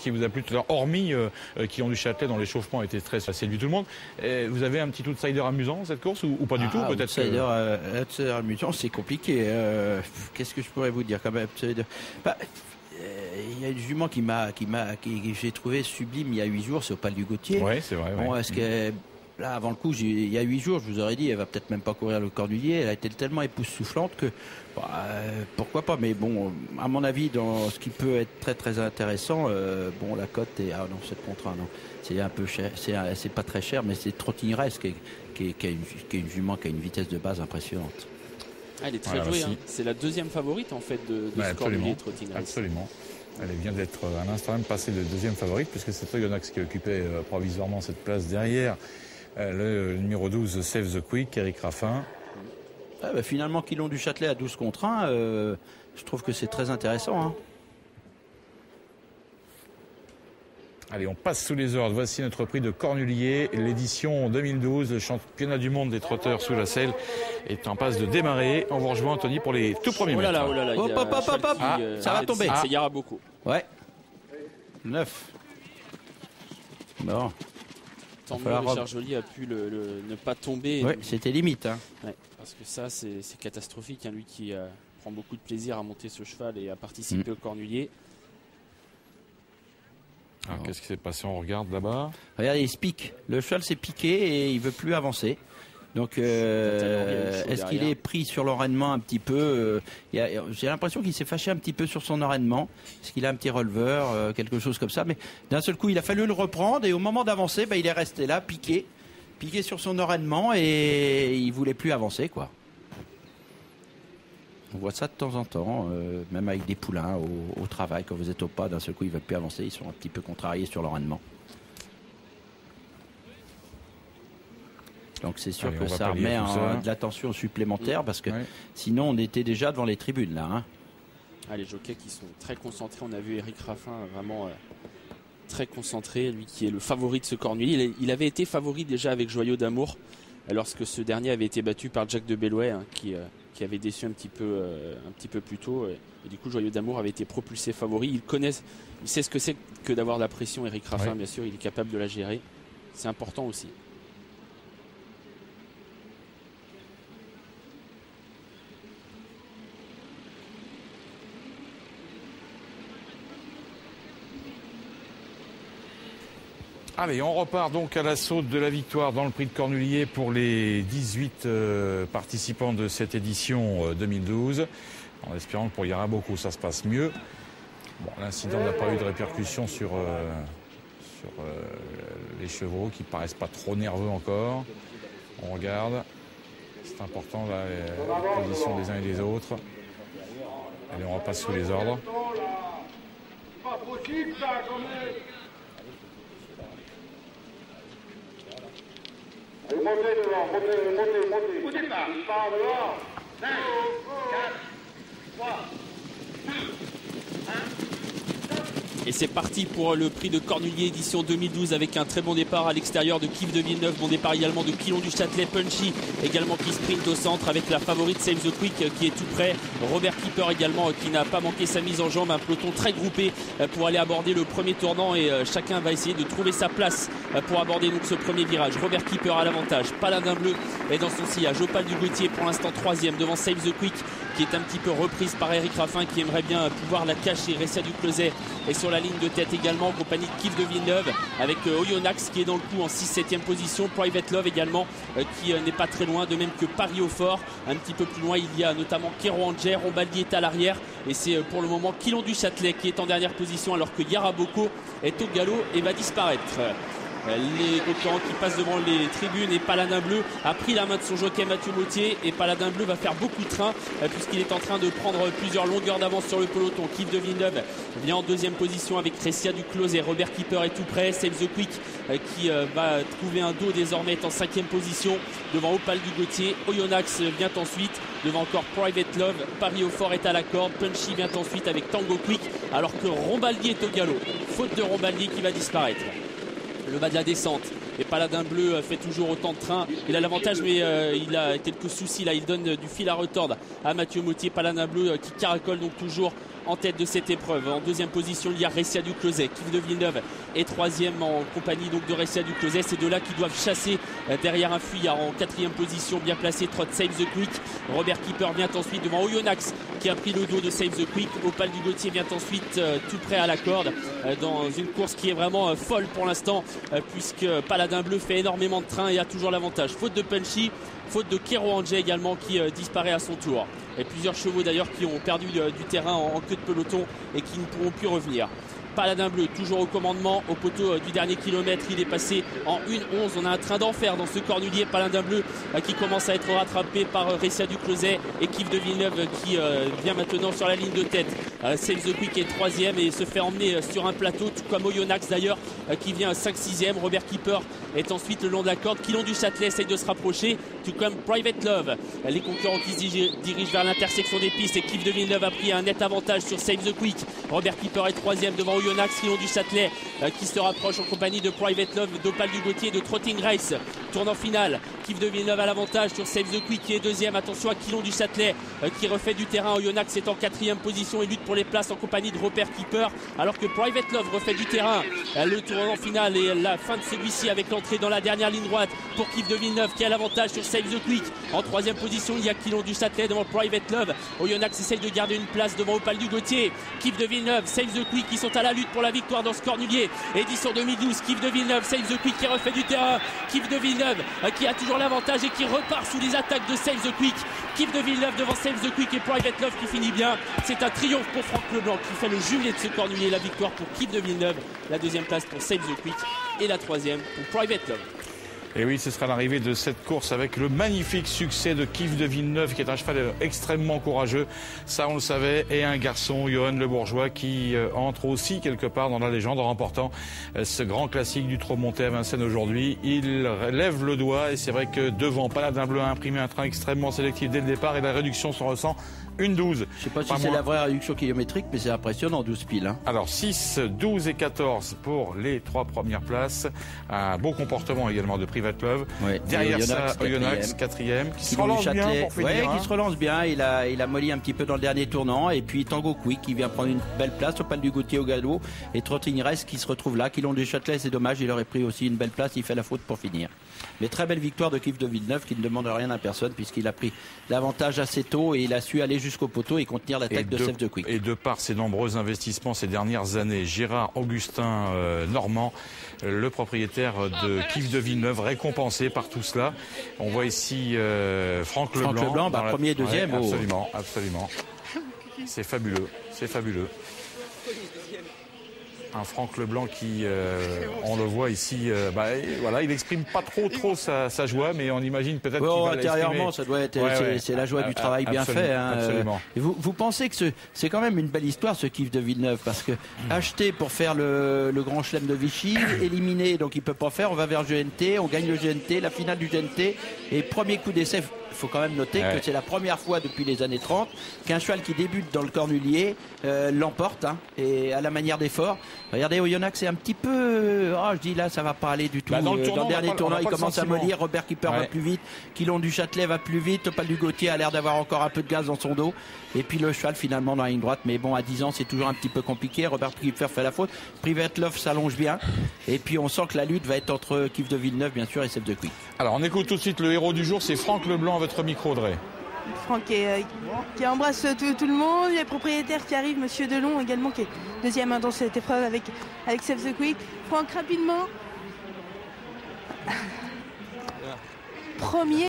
qui vous a plu tout à l'heure, hormis Quilon du Châtelet dont l'échauffement était très séduit tout le monde. Vous avez un petit outsider amusant dans cette course ou pas du tout peut-être outsider amusant, c'est compliqué. Qu'est-ce que je pourrais vous dire quand même? Il y a une jument que j'ai trouvé sublime il y a 8 jours, c'est Opale du Gautier. Oui, c'est vrai. Bon, est-ce que là, avant le coup, il y a 8 jours, je vous aurais dit, elle va peut-être même pas courir le Cornulier. Elle a été tellement époustouflante que pourquoi pas. Mais bon, à mon avis, dans ce qui peut être très très intéressant, la cote est non, c'est contre 1, non. C'est un peu cher, c'est pas très cher, mais c'est Trottineres qui est une jument qui a une vitesse de base impressionnante. Elle est très jouée, hein. C'est la deuxième favorite en fait de ce Cornulier, Trottineres. Absolument. Elle vient d'être à l'instant même passée de deuxième favorite, puisque c'est Oyonnax qui occupait provisoirement cette place derrière le numéro 12, Save the Quick, Eric Raffin. Finalement, Quilon du Châtelet à 12 contre 1, je trouve que c'est très intéressant. Hein. Allez, on passe sous les ordres. Voici notre prix de Cornulier, l'édition 2012. Le championnat du monde des trotteurs sous la selle est en passe de démarrer. On vous rejoint, Anthony, pour les tout premiers mètres. Ça va tomber. C'est Yara beaucoup. Ouais. 9. Bon. Tant mieux, Richard Joly a pu ne pas tomber. Oui, c'était limite. Hein. Ouais, parce que ça, c'est catastrophique. Hein, lui qui prend beaucoup de plaisir à monter ce cheval et à participer au Cornulier. Alors, qu'est-ce qui s'est passé? On regarde là-bas. Regardez, il se pique. Le cheval s'est piqué et il veut plus avancer. Donc, est-ce qu'il est pris sur l'enraînement un petit peu? J'ai l'impression qu'il s'est fâché un petit peu sur son enraînement. Est-ce qu'il a un petit releveur, quelque chose comme ça? Mais d'un seul coup, il a fallu le reprendre et au moment d'avancer, il est resté là, piqué sur son enraînement et il voulait plus avancer, quoi. On voit ça de temps en temps, même avec des poulains au travail, quand vous êtes au pas, d'un seul coup, ils ne veulent plus avancer, ils sont un petit peu contrariés sur leur rendement. Donc c'est sûr que ça remet de l'attention supplémentaire, parce que sinon on était déjà devant les tribunes, là. Hein. Les jockeys qui sont très concentrés, on a vu Eric Raffin vraiment très concentré, lui qui est le favori de ce Cornulier. Il avait été favori déjà avec Joyau d'Amour, lorsque ce dernier avait été battu par Jack de Bellouet, qui avait déçu un petit peu plus tôt. Et du coup, Joyau d'Amour avait été propulsé favori. Il sait ce que c'est que d'avoir de la pression, Eric Raffin, bien sûr, il est capable de la gérer. C'est important aussi. Allez, on repart donc à l'assaut de la victoire dans le prix de Cornulier pour les 18 participants de cette édition 2012. En espérant que pour Yara beaucoup ça se passe mieux. Bon, l'incident n'a pas eu de répercussion sur les chevaux qui paraissent pas trop nerveux encore. On regarde. C'est important là, les positions des uns et des autres. Allez, on repasse sous les ordres. Pas possible ça, quand même. Montez devant, montez. Au départ, il part dehors. 5, 4, 3, 2, 1. Et c'est parti pour le prix de Cornulier édition 2012 avec un très bon départ à l'extérieur de Kif de Villeneuve, bon départ également de Quilon du Châtelet, Punchy également qui sprint au centre avec la favorite Save the Quick qui est tout près, Robert Keeper également qui n'a pas manqué sa mise en jambe, un peloton très groupé pour aller aborder le premier tournant et chacun va essayer de trouver sa place pour aborder donc ce premier virage. Robert Keeper à l'avantage, Paladin Bleu est dans son sillage, Opale du Gautier pour l'instant 3e devant Save the Quick qui est un petit peu reprise par Eric Raffin qui aimerait bien pouvoir la cacher. Ressia du Closet est sur la ligne de tête également en compagnie de Kif de Villeneuve avec Oyonnax qui est dans le coup en 6-7e position, Private Love également qui n'est pas très loin, de même que Paris au Fort. Un petit peu plus loin il y a notamment Kero Anger, Rombaldi est à l'arrière et c'est pour le moment Quilon du Châtelet qui est en dernière position alors que Yara Boko est au galop et va disparaître. Les concurrents qui passent devant les tribunes et Paladin Bleu a pris la main de son jockey Mathieu Mautier et Paladin Bleu va faire beaucoup de train puisqu'il est en train de prendre plusieurs longueurs d'avance sur le peloton. Kif de Villeneuve vient en 2e position avec Ressia du Closet, Robert Keeper est tout près, Save the Quick qui va trouver un dos désormais est en 5e position devant Opale du Gautier, Oyonnax vient ensuite devant encore Private Love, Paris au Fort est à la corde, Punchy vient ensuite avec Tango Quick alors que Rombaldi est au galop, faute de Rombaldi qui va disparaître. Le bas de la descente et Paladin Bleu fait toujours autant de train, il a l'avantage mais il a quelques soucis là, il donne du fil à retordre à Mathieu Mautier. Paladin Bleu qui caracole donc toujours en tête de cette épreuve. En deuxième position, il y a Ressia du Closet. Yves de Villeneuve est troisième en compagnie donc de Ressia du Closet. C'est deux-là qui doivent chasser derrière un fuyard. En quatrième position, bien placé, Trot Save the Quick. Robert Keeper vient ensuite devant Oyonnax qui a pris le dos de Save the Quick. Opal du Gauthier vient ensuite tout près à la corde dans une course qui est vraiment folle pour l'instant puisque Paladin Bleu fait énormément de train et a toujours l'avantage. Faute de Punchy, faute de Kero Angé également qui disparaît à son tour. Et plusieurs chevaux d'ailleurs qui ont perdu du terrain en queue de peloton et qui ne pourront plus revenir. Paladin Bleu toujours au commandement au poteau du dernier kilomètre, il est passé en 1:11. On a un train d'enfer dans ce cornulier. Paladin Bleu qui commence à être rattrapé par Ressia du Closet et Yves de Villeneuve qui vient maintenant sur la ligne de tête. Save the Quick est troisième et se fait emmener sur un plateau, tout comme Oyonnax d'ailleurs qui vient 5-6e. Robert Keeper est ensuite le long de la corde. Quilon du Châtelet essaye de se rapprocher, tout comme Private Love. Les concurrents qui se dirigent vers l'intersection des pistes et Yves de Villeneuve a pris un net avantage sur Save the Quick. Robert Keeper est troisième devant Oyonnax. Quilon du Châtelet qui se rapproche en compagnie de Private Love, d'Opal du Gauthier et de Trotting Race. Tournant final, Yves de Villeneuve a l'avantage sur Save the Quick qui est deuxième. Attention à Quilon du Châtelet qui refait du terrain. Oyonnax est en quatrième position et lutte pour les places en compagnie de Robert Keeper, alors que Private Love refait du terrain. Le tournant final et la fin de celui-ci avec l'entrée dans la dernière ligne droite pour Yves de Villeneuve qui a l'avantage sur Save the Quick. En troisième position, il y a Quilon du Châtelet devant Private Love. Oyonnax essaye de garder une place devant Opal du Gauthier. Yves de Villeneuve, Save the Quick qui sont à la lutte pour la victoire dans ce cornulier. Édition 2012, Yves de Villeneuve, Save the Quick qui refait du terrain. Yves de Villeneuve qui a toujours l'avantage et qui repart sous les attaques de Save the Quick. Yves de Villeneuve devant Save the Quick et Private Love qui finit bien. C'est un triomphe pour Franck Leblanc qui fait le jumelé de ce cornulier. La victoire pour Yves de Villeneuve, la deuxième place pour Save the Quick et la troisième pour Private Love. Et oui, ce sera l'arrivée de cette course avec le magnifique succès de Yves de Villeneuve, qui est un cheval extrêmement courageux, ça on le savait, et un garçon, Johan Le Bourgeois, qui entre aussi quelque part dans la légende en remportant ce grand classique du trot monté à Vincennes aujourd'hui. Il lève le doigt et c'est vrai que devant, Paladin Bleu a imprimé un train extrêmement sélectif dès le départ et la réduction s'en ressent. 1:12. Je sais pas si c'est la vraie réduction kilométrique, mais c'est impressionnant, 12 piles. Hein. Alors 6, 12 et 14 pour les 3 premières places. Un beau comportement également de Private Love. Ouais. Derrière ça, Oyonnax, 4e, qui se relance bien pour finir. Oui, qui se relance bien. Il a molli un petit peu dans le dernier tournant. Et puis Tango Quick qui vient prendre une belle place. Opal du Gauthier au galop. Et Trotting Race qui se retrouve là. Quilon du Châtelet, c'est dommage. Il aurait pris aussi une belle place. Il fait la faute pour finir. Mais très belle victoire de Yves de Villeneuve qui ne demande rien à personne puisqu'il a pris l'avantage assez tôt et il a su aller jusqu'au poteau et contenir l'attaque de Save the Quick. Et de par ses nombreux investissements ces dernières années, Gérard Augustin Normand, le propriétaire de Yves de Villeneuve, récompensé par tout cela. On voit ici Franck Leblanc. Premier et deuxième. Ouais, absolument, absolument. C'est fabuleux, c'est fabuleux. Un Franck Leblanc qui, on le voit ici, voilà, il exprime pas trop sa joie, mais on imagine peut-être qu'il va intérieurement, ça doit être, c'est la joie du travail bien fait. Hein. Absolument. Et vous pensez que c'est quand même une belle histoire ce Yves de Villeneuve, parce que acheté pour faire le Grand Chelem de Vichy, éliminé, donc il peut pas faire, on va vers le GNT, on gagne le GNT, la finale du GNT, et premier coup d'essai. Il faut quand même noter que c'est la première fois depuis les années 30 qu'un cheval qui débute dans le cornulier l'emporte, hein, et à la manière d'effort. Regardez, Oyonnax c'est un petit peu, je dis là ça va pas aller du tout. Dans le dernier tournant il commence à mollir. Robert Keeper va plus vite, Quilon du Châtelet va plus vite, Opal du Gauthier a l'air d'avoir encore un peu de gaz dans son dos, et puis le cheval finalement dans la ligne droite, mais bon, à 10 ans c'est toujours un petit peu compliqué. Robert Keeper fait la faute, Private Love s'allonge bien, et puis on sent que la lutte va être entre Yves de Villeneuve bien sûr et Save the Quick. Alors on écoute tout de suite le héros du jour, c'est Franck Leblanc à votre micro, Dre. Franck qui embrasse tout le monde, il y a le propriétaire qui arrive, Monsieur Delon également, qui est deuxième dans cette épreuve avec Save the Quick. Franck, rapidement. Premier.